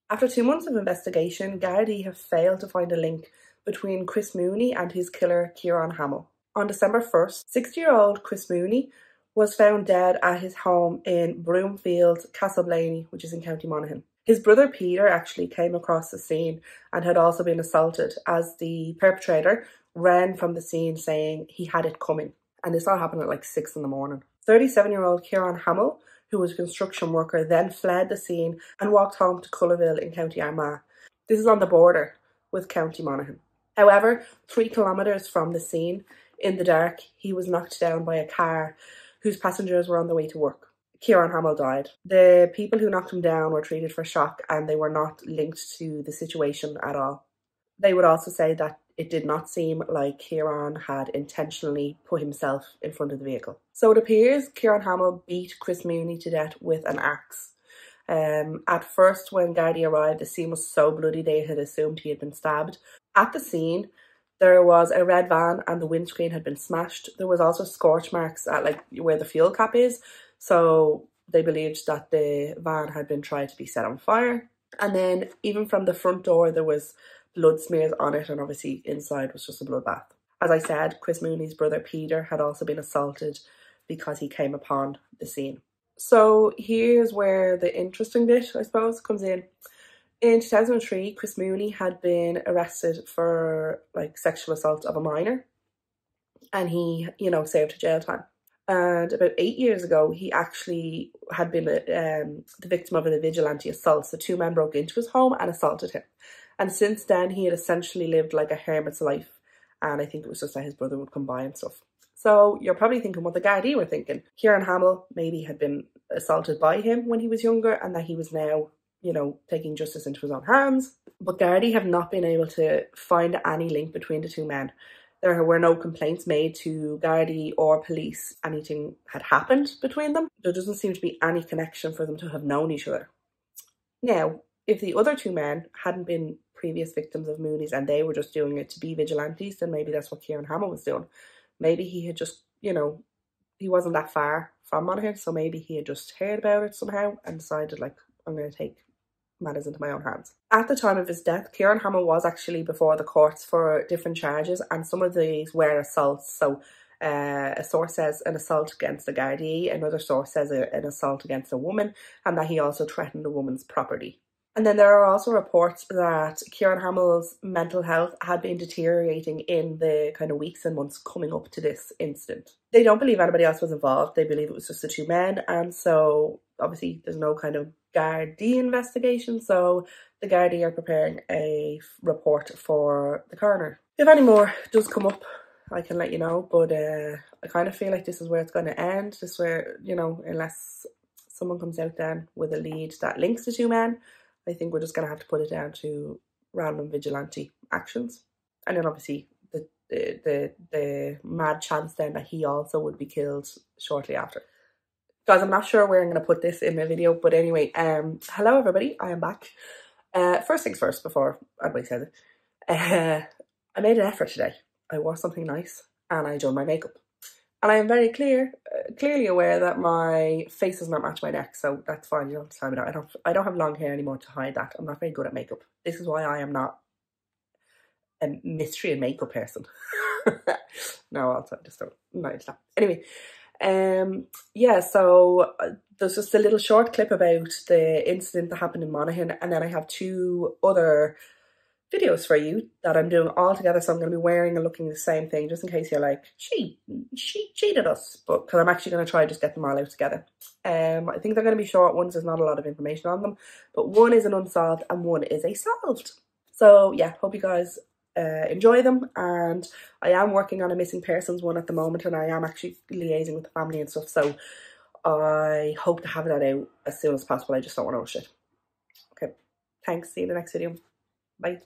After 2 months of investigation, Gardaí have failed to find a link between Chris Mooney and his killer Kieran Hamill. On December 1st, 60-year-old Chris Mooney was found dead at his home in Broomfield, Castleblaney, which is in County Monaghan. His brother Peter actually came across the scene and had also been assaulted, as the perpetrator ran from the scene saying he had it coming. And this all happened at like 6 in the morning. 37-year-old Kieran Hamill, who was a construction worker, then fled the scene and walked home to Cullerville in County Armagh. This is on the border with County Monaghan. However, 3 kilometres from the scene, in the dark, he was knocked down by a car whose passengers were on their way to work. Kieran Hamill died. The people who knocked him down were treated for shock and they were not linked to the situation at all. They would also say that it did not seem like Kieran had intentionally put himself in front of the vehicle. So it appears Kieran Hamill beat Chris Mooney to death with an axe. At first, when Gardaí arrived, the scene was so bloody they had assumed he had been stabbed. At the scene, there was a red van and the windscreen had been smashed. There was also scorch marks at like where the fuel cap is. So they believed that the van had been tried to be set on fire. And then even from the front door, there was blood smears on it, and obviously inside was just a bloodbath. As I said, Chris Mooney's brother Peter had also been assaulted because he came upon the scene. So here's where the interesting bit, I suppose, comes in. In 2003, Chris Mooney had been arrested for like sexual assault of a minor, and he, served jail time. And about 8 years ago, he actually had been the victim of a vigilante assault. So 2 men broke into his home and assaulted him. And since then, he had essentially lived like a hermit's life. And I think it was just that his brother would come by and stuff. So you're probably thinking what the Gardaí were thinking. Kieran Hamill maybe had been assaulted by him when he was younger and that he was now, taking justice into his own hands. But Gardaí have not been able to find any link between the 2 men. There were no complaints made to Gardaí or police. Anything had happened between them. There doesn't seem to be any connection for them to have known each other. Now, if the other 2 men hadn't been previous victims of Mooney's and they were just doing it to be vigilantes, then maybe that's what Kieran Hamill was doing. Maybe he had just, he wasn't that far from Monaghan, so maybe he had just heard about it somehow and decided, like, I'm going to take matters into my own hands. At the time of his death, Kieran Hamill was actually before the courts for different charges, and some of these were assaults. So a source says an assault against a Gardaí, another source says an assault against a woman, and that he also threatened a woman's property. And then there are also reports that Kieran Hamill's mental health had been deteriorating in the kind of weeks and months coming up to this incident. They don't believe anybody else was involved. They believe it was just the 2 men. And so obviously there's no kind of Gardaí investigation. So the Gardaí are preparing a report for the coroner. If any more does come up, I can let you know. But I kind of feel like this is where it's going to end. This is where, unless someone comes out then with a lead that links the 2 men, I think we're just going to have to put it down to random vigilante actions. And then obviously the mad chance then that he also would be killed shortly after. Guys, I'm not sure where I'm going to put this in my video, but anyway, hello everybody, I am back. First things first, before anybody says it, I made an effort today. I wore something nice and I done my makeup. And I am very clearly aware that my face does not match my neck, so that's fine. You don't have to time it out. I don't have long hair anymore to hide that. I'm not very good at makeup. This is why I am not a mystery and makeup person. No, also just don't manage that. Anyway, yeah. So there's just a little short clip about the incident that happened in Monaghan, and then I have 2 other videos for you that I'm doing all together. So I'm going to be wearing and looking the same thing, just in case you're like, she cheated us. But because I'm actually going to try just get them all out together. I think they're going to be short ones. There's not a lot of information on them, but one is an unsolved and one is a solved. So yeah, hope you guys enjoy them. And I am working on a missing persons one at the moment, and I am actually liaising with the family and stuff. So I hope to have that out as soon as possible. I just don't want to rush it. Okay, thanks. See you in the next video. Bye.